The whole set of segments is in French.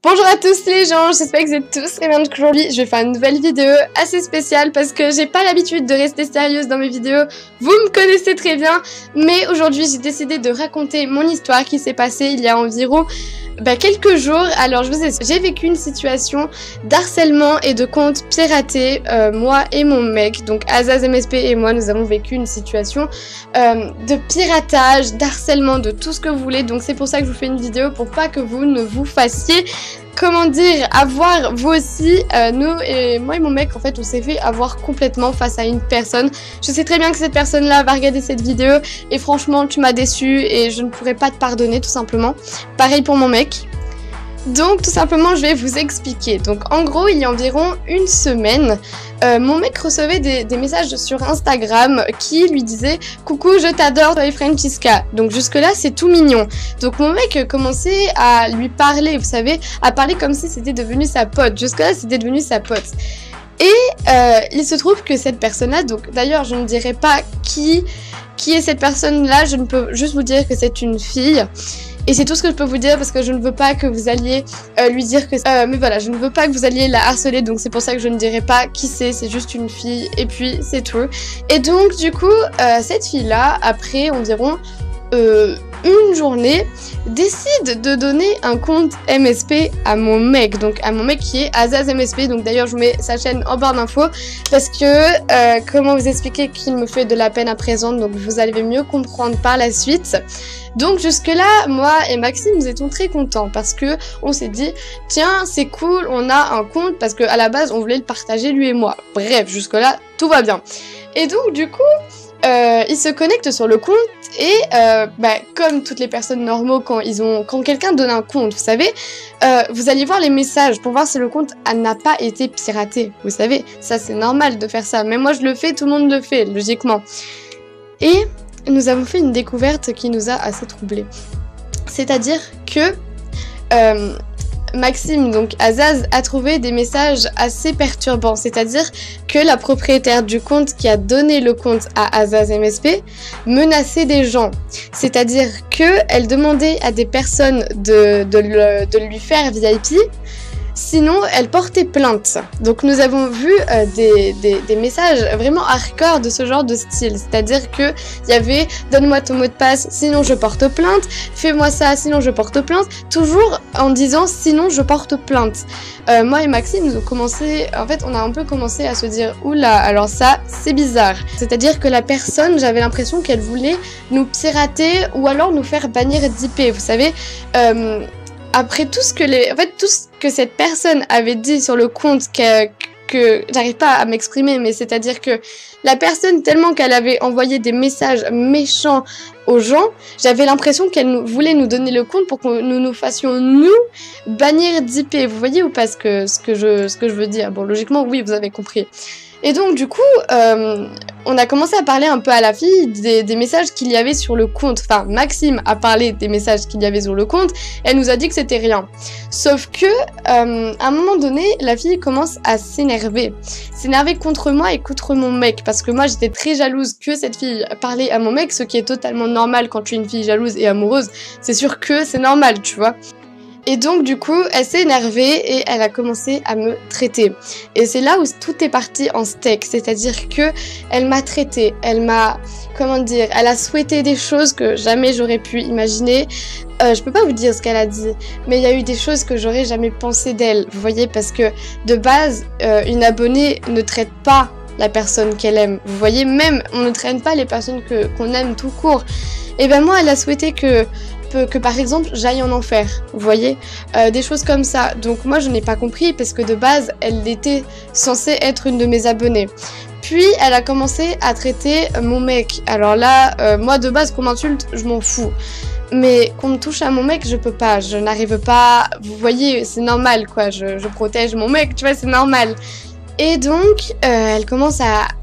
Bonjour à tous les gens, j'espère que vous êtes tous très bien. Aujourd'hui, je vais faire une nouvelle vidéo assez spéciale parce que j'ai pas l'habitude de rester sérieuse dans mes vidéos. Vous me connaissez très bien, mais aujourd'hui j'ai décidé de raconter mon histoire qui s'est passée il y a environ quelques jours. Alors je vous explique, j'ai vécu une situation d'harcèlement et de compte piraté, moi et mon mec, donc Azaz MSP et moi, nous avons vécu une situation de piratage, d'harcèlement, de tout ce que vous voulez. Donc c'est pour ça que je vous fais une vidéo pour pas que vous ne vous fassiez, comment dire, avoir vous aussi. Moi et mon mec, en fait, on s'est fait avoir complètement face à une personne. Je sais très bien que cette personne-là va regarder cette vidéo et franchement, tu m'as déçu et je ne pourrais pas te pardonner tout simplement. Pareil pour mon mec. Donc tout simplement, je vais vous expliquer. Donc en gros, il y a environ une semaine, mon mec recevait des messages sur Instagram qui lui disaient « Coucou, je t'adore, toi et Francesca ». Donc jusque là, c'est tout mignon. Donc mon mec commençait à lui parler, vous savez, à parler comme si c'était devenu sa pote. Jusque là, c'était devenu sa pote. Et il se trouve que cette personne-là, donc d'ailleurs, je ne dirai pas qui est cette personne-là, je ne peux juste vous dire que c'est une fille. Et c'est tout ce que je peux vous dire parce que je ne veux pas que vous alliez lui dire que... mais voilà, je ne veux pas que vous alliez la harceler, donc c'est pour ça que je ne dirai pas qui c'est juste une fille, et puis c'est tout. Et donc du coup, cette fille-là, après environ une journée, décide de donner un compte MSP à mon mec, donc à mon mec qui est Azaz MSP. Donc d'ailleurs je vous mets sa chaîne en barre d'infos parce que comment vous expliquer qu'il me fait de la peine à présent, donc vous allez mieux comprendre par la suite. Donc jusque là, moi et Maxime, nous étions très contents parce que on s'est dit tiens c'est cool, on a un compte, parce que à la base on voulait le partager lui et moi. Bref, jusque là tout va bien. Et donc du coup il se connecte sur le compte et comme toutes les personnes normaux, quand quelqu'un donne un compte, vous savez, vous allez voir les messages pour voir si le compte n'a pas été piraté. Vous savez, ça c'est normal de faire ça. Mais moi je le fais, tout le monde le fait, logiquement. Et nous avons fait une découverte qui nous a assez troublés. C'est-à-dire que Maxime, donc Azaz, a trouvé des messages assez perturbants, c'est-à-dire que la propriétaire du compte qui a donné le compte à Azaz MSP menaçait des gens, c'est-à-dire qu'elle demandait à des personnes de lui faire VIP, sinon elle portait plainte. Donc nous avons vu des messages vraiment hardcore de ce genre de style, c'est-à-dire que il y avait donne-moi ton mot de passe sinon je porte plainte, fais-moi ça sinon je porte plainte, toujours en disant sinon je porte plainte. Moi et Maxime nous ont commencé, en fait on a un peu commencé à se dire oula, alors ça c'est bizarre, c'est-à-dire que la personne, j'avais l'impression qu'elle voulait nous pirater ou alors nous faire bannir d'IP, vous savez. Après tout ce que cette personne avait dit sur le compte, que j'arrive pas à m'exprimer, mais c'est-à-dire que la personne, tellement qu'elle avait envoyé des messages méchants aux gens, j'avais l'impression qu'elle voulait nous donner le compte pour que nous fassions, nous, bannir d'IP. Vous voyez ou pas ce que je veux dire? Bon, logiquement, oui, vous avez compris. Et donc, du coup, on a commencé à parler un peu à la fille des messages qu'il y avait sur le compte. Enfin, Maxime a parlé des messages qu'il y avait sur le compte. Elle nous a dit que c'était rien. Sauf que, à un moment donné, la fille commence à s'énerver. S'énerver contre moi et contre mon mec. Parce que moi, j'étais très jalouse que cette fille parlait à mon mec, ce qui est totalement normal quand tu es une fille jalouse et amoureuse. C'est sûr que c'est normal, tu vois. Et donc du coup, elle s'est énervée et elle a commencé à me traiter. Et c'est là où tout est parti en steak, c'est-à-dire que elle m'a traité, elle m'a, comment dire, elle a souhaité des choses que jamais j'aurais pu imaginer. Je peux pas vous dire ce qu'elle a dit, mais il y a eu des choses que j'aurais jamais pensé d'elle, vous voyez, parce que de base, une abonnée ne traite pas la personne qu'elle aime, vous voyez, même on ne traîne pas les personnes qu'on aime tout court. Et ben moi, elle a souhaité que par exemple j'aille en enfer, vous voyez, des choses comme ça. Donc moi je n'ai pas compris parce que de base elle était censée être une de mes abonnées. Puis elle a commencé à traiter mon mec. Alors là, moi de base qu'on m'insulte, je m'en fous. Mais qu'on me touche à mon mec, je peux pas, je n'arrive pas, vous voyez, c'est normal quoi, je protège mon mec, tu vois, c'est normal. Et donc, elle commence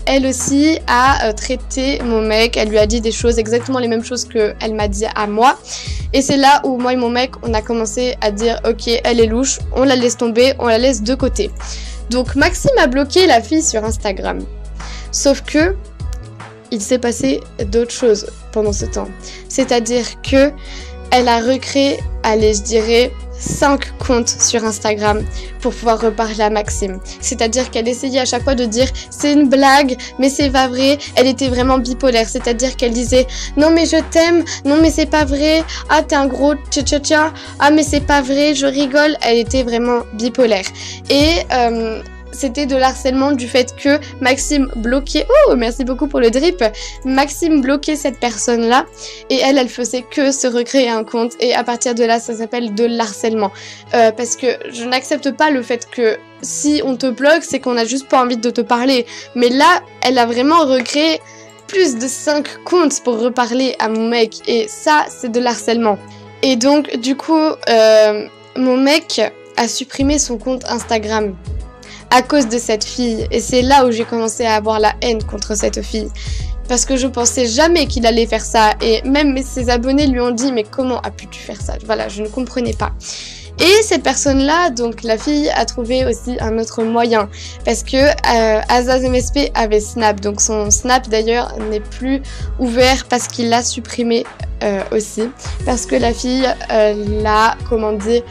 elle aussi à traiter mon mec. Elle lui a dit des choses, exactement les mêmes choses qu'elle m'a dit à moi. Et c'est là où moi et mon mec, on a commencé à dire « Ok, elle est louche, on la laisse tomber, on la laisse de côté. » Donc Maxime a bloqué la fille sur Instagram. Sauf que, il s'est passé d'autres choses pendant ce temps. C'est-à-dire que elle a recréé, allez, je dirais 5 comptes sur Instagram pour pouvoir reparler à Maxime. C'est-à-dire qu'elle essayait à chaque fois de dire c'est une blague, mais c'est pas vrai. Elle était vraiment bipolaire, c'est-à-dire qu'elle disait non mais je t'aime, non mais c'est pas vrai, ah t'es un gros tcha-tcha-tcha, ah mais c'est pas vrai, je rigole. Elle était vraiment bipolaire. Et c'était de l'harcèlement du fait que Maxime bloquait... Oh, merci beaucoup pour le drip. Maxime bloquait cette personne-là et elle faisait que se recréer un compte. Et à partir de là, ça s'appelle de l'harcèlement. Parce que je n'accepte pas le fait que si on te bloque, c'est qu'on a juste pas envie de te parler. Mais là, elle a vraiment recréé plus de 5 comptes pour reparler à mon mec. Et ça, c'est de l'harcèlement. Et donc, du coup, mon mec a supprimé son compte Instagram à cause de cette fille. Et c'est là où j'ai commencé à avoir la haine contre cette fille. Parce que je pensais jamais qu'il allait faire ça. Et même ses abonnés lui ont dit « Mais comment as pu-tu faire ça ?» Voilà, je ne comprenais pas. Et cette personne-là, donc la fille, a trouvé aussi un autre moyen. Parce que Azaz MSP avait Snap. Donc son Snap d'ailleurs n'est plus ouvert parce qu'il l'a supprimé aussi. Parce que la fille l'a, comment dire,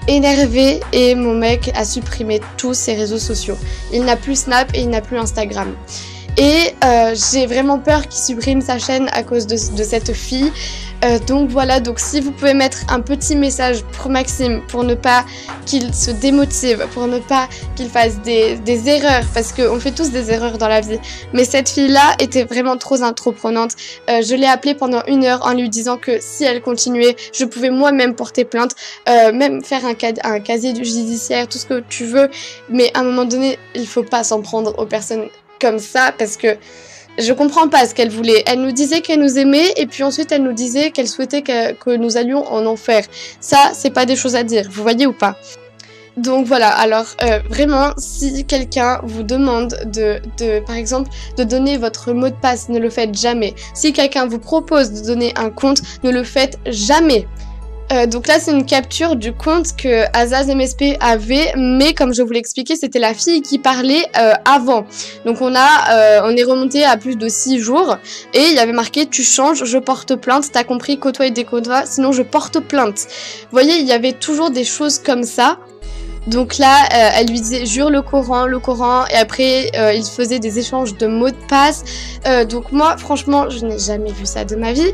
énervé et mon mec a supprimé tous ses réseaux sociaux. Il n'a plus Snap et il n'a plus Instagram. Et j'ai vraiment peur qu'il supprime sa chaîne à cause de cette fille. Donc voilà, donc si vous pouvez mettre un petit message pour Maxime, pour ne pas qu'il se démotive, pour ne pas qu'il fasse des erreurs, parce qu'on fait tous des erreurs dans la vie. Mais cette fille-là était vraiment trop entreprenante. Je l'ai appelée pendant 1 heure en lui disant que si elle continuait, je pouvais moi-même porter plainte, même faire un casier du judiciaire, tout ce que tu veux. Mais à un moment donné, il faut pas s'en prendre aux personnes comme ça, parce que je comprends pas ce qu'elle voulait. Elle nous disait qu'elle nous aimait et puis ensuite elle nous disait qu'elle souhaitait que nous allions en enfer. Ça, c'est pas des choses à dire, vous voyez ou pas? Donc voilà, alors vraiment, si quelqu'un vous demande par exemple, de donner votre mot de passe, ne le faites jamais. Si quelqu'un vous propose de donner un compte, ne le faites jamais. Donc là c'est une capture du compte que Azaz MSP avait, mais comme je vous l'ai expliqué, c'était la fille qui parlait avant. Donc on est remonté à plus de 6 jours et il y avait marqué tu changes, je porte plainte, t'as compris, côtoie et décotoie, sinon je porte plainte. Vous voyez, il y avait toujours des choses comme ça. Donc là, elle lui disait jure le Coran, et après il faisait des échanges de mots de passe. Donc moi franchement je n'ai jamais vu ça de ma vie.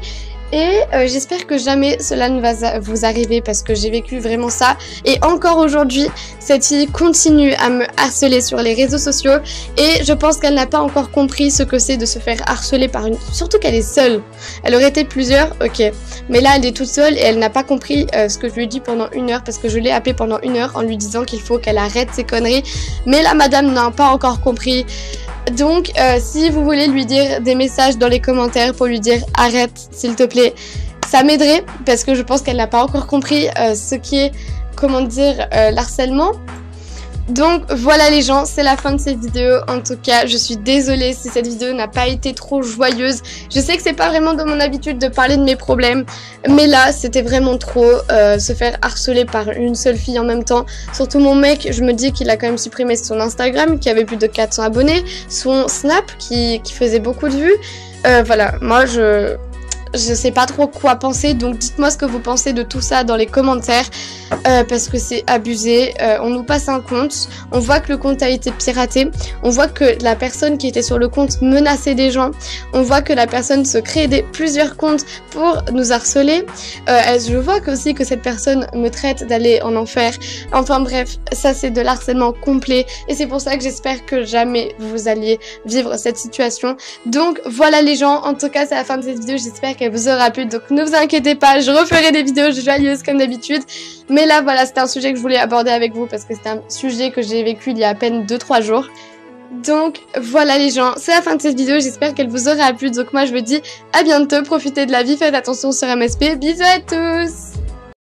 Et j'espère que jamais cela ne va vous arriver parce que j'ai vécu vraiment ça. Et encore aujourd'hui, cette fille continue à me harceler sur les réseaux sociaux. Et je pense qu'elle n'a pas encore compris ce que c'est de se faire harceler par une... Surtout qu'elle est seule. Elle aurait été plusieurs, ok. Mais là, elle est toute seule et elle n'a pas compris ce que je lui ai dit pendant 1 heure. Parce que je l'ai appelée pendant 1 heure en lui disant qu'il faut qu'elle arrête ses conneries. Mais la madame n'a pas encore compris. Donc, si vous voulez lui dire des messages dans les commentaires pour lui dire « Arrête, s'il te plaît », ça m'aiderait parce que je pense qu'elle n'a pas encore compris ce qui est, comment dire, l'harcèlement. Donc voilà les gens, c'est la fin de cette vidéo. En tout cas, je suis désolée si cette vidéo n'a pas été trop joyeuse. Je sais que c'est pas vraiment dans mon habitude de parler de mes problèmes, mais là, c'était vraiment trop se faire harceler par une seule fille en même temps. Surtout mon mec, je me dis qu'il a quand même supprimé son Instagram qui avait plus de 400 abonnés, son Snap qui faisait beaucoup de vues. Voilà, moi je sais pas trop quoi penser, donc dites-moi ce que vous pensez de tout ça dans les commentaires parce que c'est abusé. On nous passe un compte, on voit que le compte a été piraté, on voit que la personne qui était sur le compte menaçait des gens, on voit que la personne se crée plusieurs comptes pour nous harceler. Je vois aussi que cette personne me traite d'aller en enfer. Enfin bref, ça c'est de l'harcèlement complet et c'est pour ça que j'espère que jamais vous alliez vivre cette situation. Donc voilà les gens, en tout cas c'est la fin de cette vidéo, j'espère qu'elle vous aura plu, donc ne vous inquiétez pas, je referai des vidéos joyeuses comme d'habitude, mais là voilà, c'était un sujet que je voulais aborder avec vous parce que c'était un sujet que j'ai vécu il y a à peine 2-3 jours. Donc voilà les gens, c'est la fin de cette vidéo, j'espère qu'elle vous aura plu, donc moi je vous dis à bientôt, profitez de la vie, faites attention sur MSP, bisous à tous.